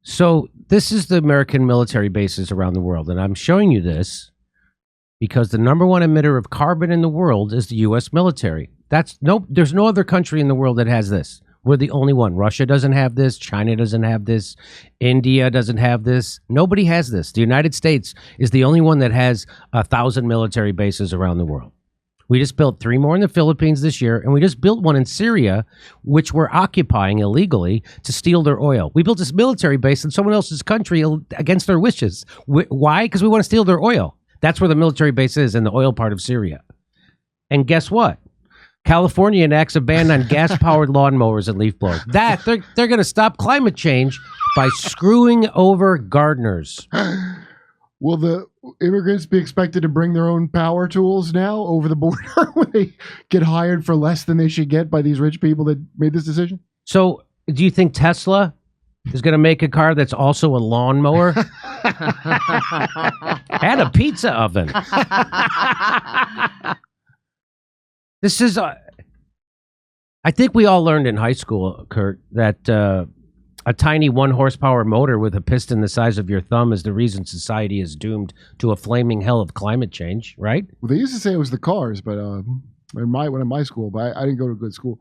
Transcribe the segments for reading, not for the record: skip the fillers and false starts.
So this is the American military bases around the world, and I'm showing you this because the number one emitter of carbon in the world is the U.S. military. There's no other country in the world that has this. We're the only one. Russia doesn't have this. China doesn't have this. India doesn't have this. Nobody has this. The United States is the only one that has 1,000 military bases around the world. We just built 3 more in the Philippines this year, and we just built one in Syria, which we're occupying illegally to steal their oil. We built this military base in someone else's country against their wishes. Why? Because we want to steal their oil. That's where the military base is, in the oil part of Syria. And guess what? California enacts a ban on gas-powered lawnmowers and leaf blowers. They're going to stop climate change by screwing over gardeners. Will the immigrants be expected to bring their own power tools now over the border when they get hired for less than they should get by these rich people that made this decision? So, do you think Tesla is going to make a car that's also a lawnmower and a pizza oven? This is, I think we all learned in high school, Kurt, that a tiny 1-horsepower motor with a piston the size of your thumb is the reason society is doomed to a flaming hell of climate change, right? Well, they used to say it was the cars, but in my school, but I didn't go to a good school.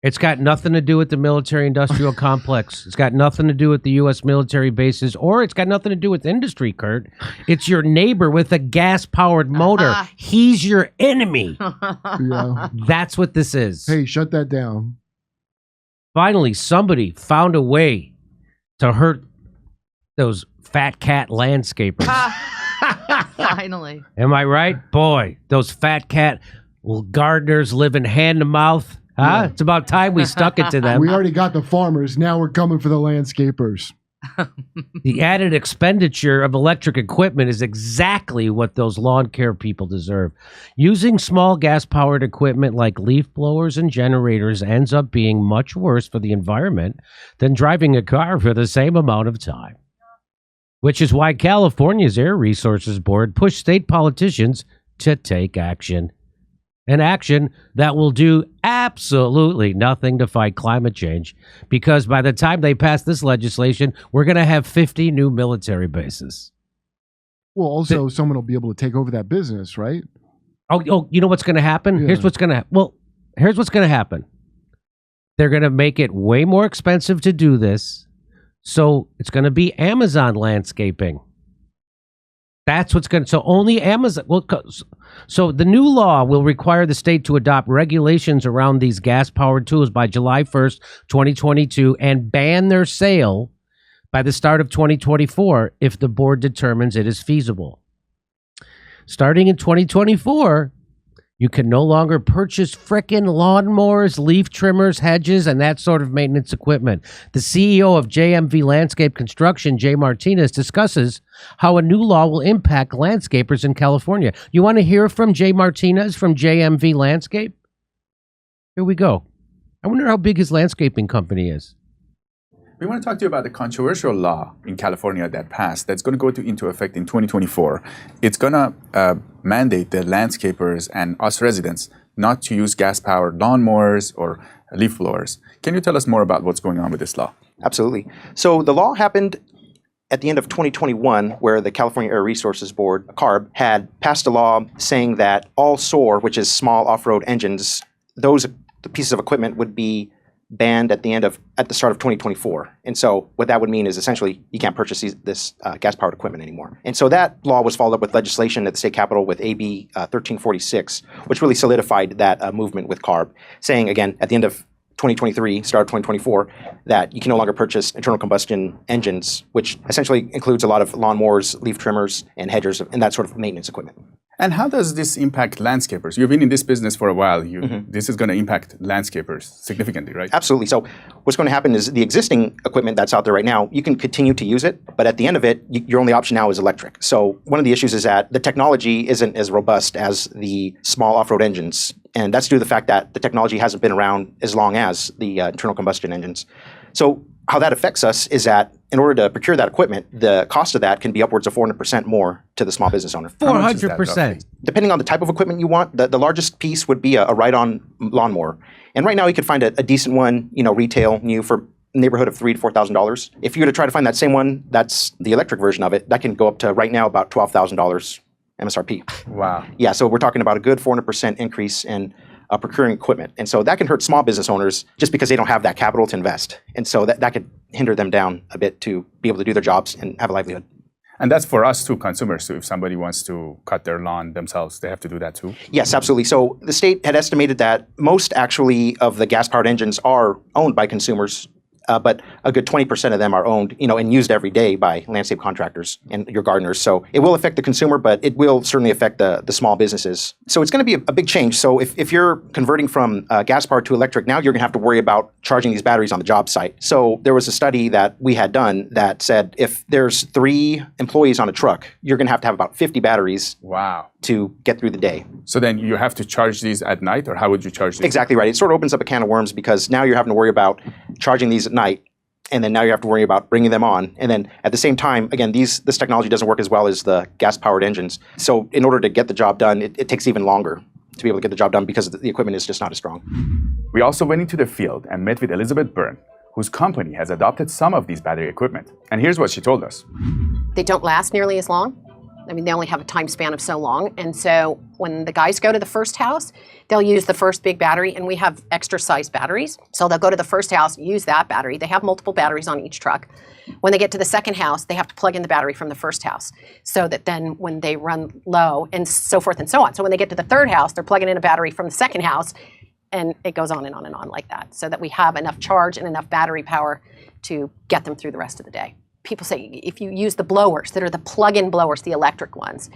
It's got nothing to do with the military-industrial complex. It's got nothing to do with the U.S. military bases, or it's got nothing to do with industry, Kurt. It's your neighbor with a gas-powered motor. He's your enemy. Yeah. That's what this is. Hey, shut that down. Finally, somebody found a way to hurt those fat cat landscapers. Finally. Am I right? Boy, those fat cat gardeners living hand to mouth. Huh? Yeah. It's about time we stuck it to them. We already got the farmers. Now we're coming for the landscapers. The added expenditure of electric equipment is exactly what those lawn care people deserve. Using small gas-powered equipment like leaf blowers and generators ends up being much worse for the environment than driving a car for the same amount of time. Which is why California's Air Resources Board pushed state politicians to take action. An action that will do absolutely nothing to fight climate change, because by the time they pass this legislation, we're going to have 50 new military bases. Well, also, someone will be able to take over that business, right? Oh, you know what's going to happen? Yeah. Here's what's going to happen. They're going to make it way more expensive to do this, so it's going to be Amazon landscaping. That's what's going to, so only Amazon, so the new law will require the state to adopt regulations around these gas-powered tools by July 1st, 2022, and ban their sale by the start of 2024 if the board determines it is feasible. Starting in 2024, you can no longer purchase frickin' lawnmowers, leaf trimmers, hedges, and that sort of maintenance equipment. The CEO of JMV Landscape Construction, Jay Martinez, discusses how a new law will impact landscapers in California. You want to hear from Jay Martinez from JMV Landscape? Here we go. I wonder how big his landscaping company is. We want to talk to you about the controversial law in California that passed that's going to go into effect in 2024. It's going to mandate the landscapers and us residents not to use gas-powered lawnmowers or leaf blowers. Can you tell us more about what's going on with this law? Absolutely. So the law happened at the end of 2021, where the California Air Resources Board, CARB, had passed a law saying that all SOAR, which is small off-road engines, the pieces of equipment would be banned at the start of 2024. And so what that would mean is essentially you can't purchase this gas-powered equipment anymore. And so that law was followed up with legislation at the state capitol with AB 1346, which really solidified that movement with CARB, saying again at the end of 2023, start of 2024, that you can no longer purchase internal combustion engines, which essentially includes a lot of lawnmowers, leaf trimmers, and hedgers, and that sort of maintenance equipment. And how does this impact landscapers? You've been in this business for a while. This is going to impact landscapers significantly, right? Absolutely. So what's going to happen is the existing equipment that's out there right now, you can continue to use it, but at the end of it, your only option now is electric. So one of the issues is that the technology isn't as robust as the small off-road engines, and that's due to the fact that the technology hasn't been around as long as the internal combustion engines. So how that affects us is that in order to procure that equipment, the cost of that can be upwards of 400% more to the small business owner. 400%. Depending on the type of equipment you want, the largest piece would be a ride-on lawnmower. And right now you could find a decent one, retail, new for neighborhood of $3,000 to $4,000. If you were to try to find that same one, that's the electric version of it, that can go up to right now about $12,000 MSRP. Wow. Yeah, so we're talking about a good 400% increase in procuring equipment. And so that can hurt small business owners just because they don't have that capital to invest. And so that could hinder them down a bit to be able to do their jobs and have a livelihood. And that's for us too, consumers too. If somebody wants to cut their lawn themselves, they have to do that too? Yes, absolutely. So the state had estimated that most actually of the gas-powered engines are owned by consumers, but a good 20% of them are owned, and used every day by landscape contractors and your gardeners. So it will affect the consumer, but it will certainly affect the small businesses. So it's going to be a big change. So if you're converting from gas-powered to electric, now you're going to have to worry about charging these batteries on the job site. So there was a study that we had done that said if there's 3 employees on a truck, you're going to have about 50 batteries. Wow. To get through the day. So then you have to charge these at night, or how would you charge these? Exactly right. It sort of opens up a can of worms because now you're having to worry about charging these at night, and then now you have to worry about bringing them on. And then at the same time, again, this technology doesn't work as well as the gas-powered engines. So in order to get the job done, it takes even longer to be able to get the job done because the equipment is just not as strong. We also went into the field and met with Elizabeth Byrne, whose company has adopted some of these battery equipment. And here's what she told us. They don't last nearly as long. I mean, they only have a time span of so long. And so when the guys go to the first house, they'll use the first big battery, and we have extra size batteries. So they'll go to the first house, use that battery. They have multiple batteries on each truck. When they get to the second house, they have to plug in the battery from the first house so that then when they run low and so forth and so on. So when they get to the third house, they're plugging in a battery from the second house, and it goes on and on and on like that so that we have enough charge and enough battery power to get them through the rest of the day. People say if you use the blowers that are the plug-in blowers, the electric ones,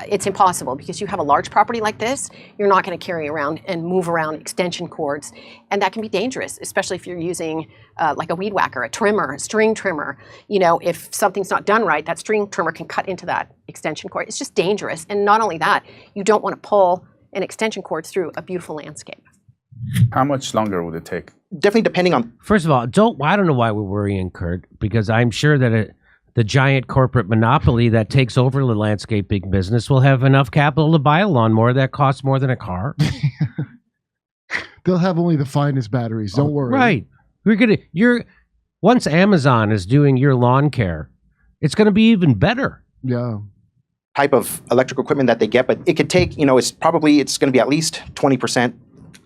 it's impossible because you have a large property like this, you're not going to carry around and move around extension cords. And that can be dangerous, especially if you're using like a weed whacker, a trimmer, a string trimmer. If something's not done right, that string trimmer can cut into that extension cord. It's just dangerous. And not only that, you don't want to pull an extension cord through a beautiful landscape. How much longer would it take? Definitely depending on... First of all, I don't know why we're worrying, Kurt, because I'm sure that the giant corporate monopoly that takes over the landscaping business will have enough capital to buy a lawnmower that costs more than a car. They'll have only the finest batteries. Don't worry. Right. Once Amazon is doing your lawn care, it's going to be even better. Yeah. Type of electrical equipment that they get, but it could take, it's going to be at least 20%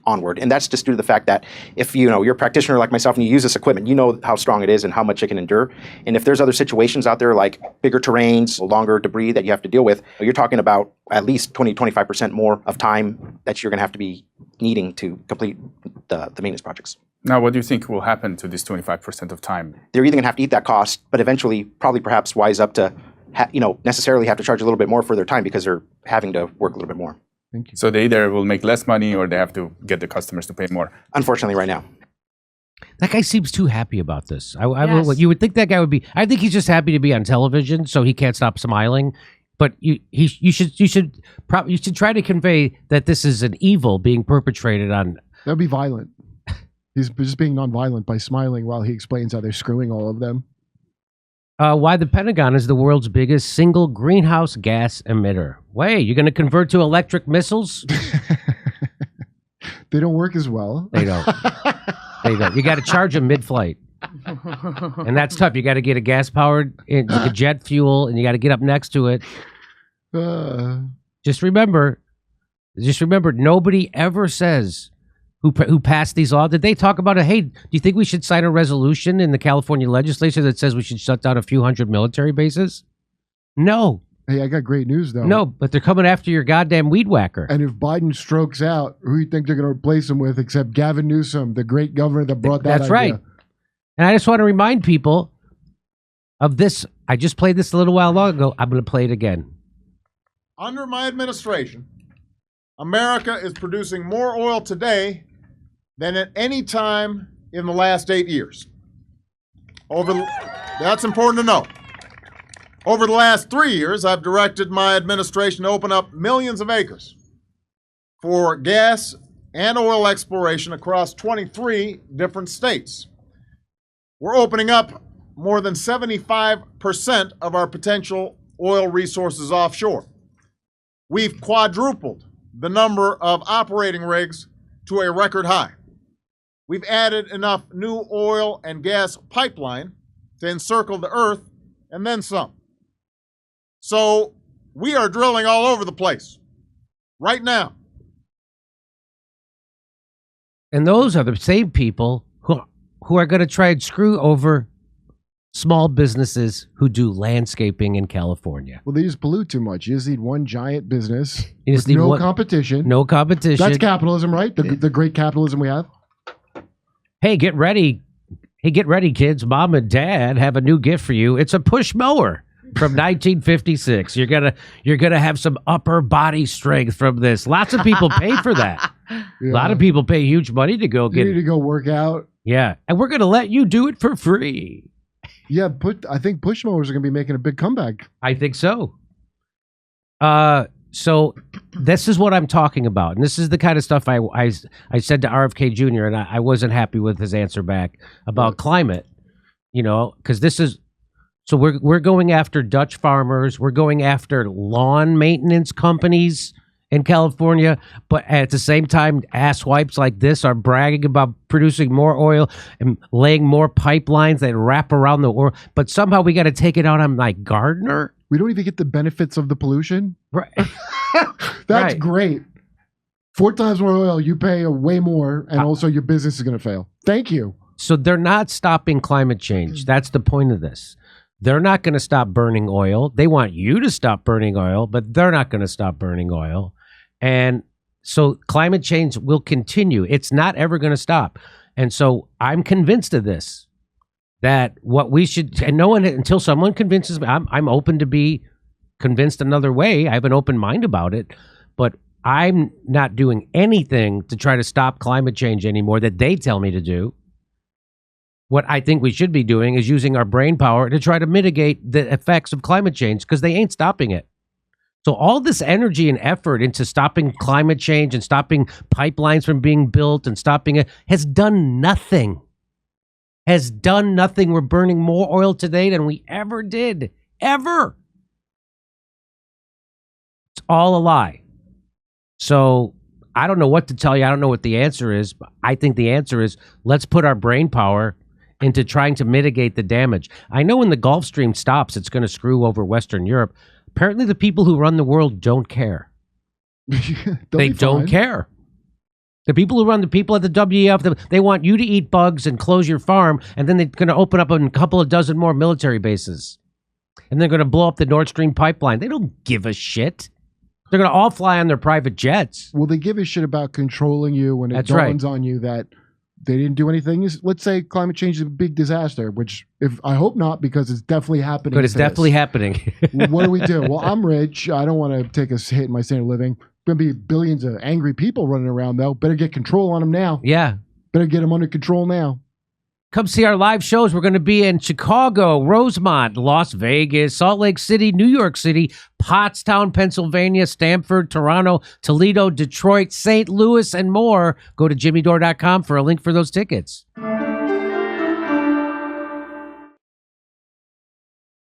onward. And that's just due to the fact that if you're a practitioner like myself and you use this equipment, you know how strong it is and how much it can endure. And if there's other situations out there like bigger terrains, longer debris that you have to deal with, you're talking about at least 20-25% more of time that you're going to have to be needing to complete the maintenance projects. Now, what do you think will happen to this 25% of time? They're either going to have to eat that cost, but eventually probably perhaps wise up to necessarily have to charge a little bit more for their time because they're having to work a little bit more. Thank you. So they either will make less money or they have to get the customers to pay more. Unfortunately, right now. That guy seems too happy about this. Yes. You would think that guy would be. I think he's just happy to be on television, so he can't stop smiling. But you should try to convey that this is an evil being perpetrated on. That'd be violent. He's just being nonviolent by smiling while he explains how they're screwing all of them. Why the Pentagon is the world's biggest single greenhouse gas emitter. Wait, you're going to convert to electric missiles? They don't work as well. They don't. They don't. You got to charge them mid-flight. And that's tough. You got to get a gas-powered like a jet fuel, and you got to get up next to it. Just remember, nobody ever says who passed these laws. Did they talk about it? Hey, do you think we should sign a resolution in the California legislature that says we should shut down a few hundred military bases? No. Hey, I got great news, though. No, but they're coming after your goddamn weed whacker. And if Biden strokes out, who do you think they're going to replace him with except Gavin Newsom, the great governor that brought that That's idea? right. And I just want to remind people of this. I just played this a little while ago. I'm going to play it again. Under my administration, America is producing more oil today than at any time in the last 8 years. That's important to know. Over the last 3 years, I've directed my administration to open up millions of acres for gas and oil exploration across 23 different states. We're opening up more than 75% of our potential oil resources offshore. We've quadrupled the number of operating rigs to a record high. We've added enough new oil and gas pipeline to encircle the earth and then some. So we are drilling all over the place right now. And those are the same people who are going to try and screw over small businesses who do landscaping in California. Well, they just pollute too much. You just need one giant business You just with need no one- competition. No competition. That's capitalism, right? The great capitalism we have. Hey, get ready. Hey, get ready, kids. Mom and Dad have a new gift for you. It's a push mower from 1956. You're gonna have some upper body strength from this. Lots of people pay for that. A lot of people pay huge money to go You get need to go work out. Yeah, and we're gonna let you do it for free. Yeah, I think push mowers are going to be making a big comeback. I think so. So this is what I'm talking about, and this is the kind of stuff I said to RFK Jr. and I wasn't happy with his answer back about climate. You know, because this is so we're going after Dutch farmers, we're going after lawn maintenance companies in California, but at the same time, asswipes like this are bragging about producing more oil and laying more pipelines that wrap around the world. But somehow we got to take it out on like Gardner. We don't even get the benefits of the pollution. Right. That's Right. great. 4 times more oil, you pay way more, and also your business is going to fail. Thank you. So they're not stopping climate change. That's the point of this. They're not going to stop burning oil. They want you to stop burning oil, but they're not going to stop burning oil. And so climate change will continue. It's not ever going to stop. And so I'm convinced of this, that what we should, and no one, until someone convinces me, I'm open to be convinced another way. I have an open mind about it, but I'm not doing anything to try to stop climate change anymore that they tell me to do. What I think we should be doing is using our brain power to try to mitigate the effects of climate change, because they ain't stopping it. So all this energy and effort into stopping climate change and stopping pipelines from being built and stopping it has done nothing. Has done nothing. We're burning more oil today than we ever did. Ever. It's all a lie. So I don't know what to tell you. I don't know what the answer is. But I think the answer is let's put our brain power into trying to mitigate the damage. I know when the Gulf Stream stops, it's going to screw over Western Europe. Apparently, the people who run the world don't care. They don't care. The people who run, the people at the WEF, they want you to eat bugs and close your farm, and then they're going to open up a couple of dozen more military bases. And they're going to blow up the Nord Stream pipeline. They don't give a shit. They're going to all fly on their private jets. Well, they give a shit about controlling you when it That's right. dawns on you that they didn't do anything. Let's say climate change is a big disaster, which if I hope not, because it's definitely happening. But it's definitely happening. What do we do? Well, I'm rich. I don't want to take a hit in my standard of living. Going to be billions of angry people running around, though. Better get control on them now. Yeah. Better get them under control now. Come see our live shows. We're going to be in Chicago, Rosemont, Las Vegas, Salt Lake City, New York City, Pottstown, Pennsylvania, Stamford, Toronto, Toledo, Detroit, St. Louis, and more. Go to jimmydore.com for a link for those tickets.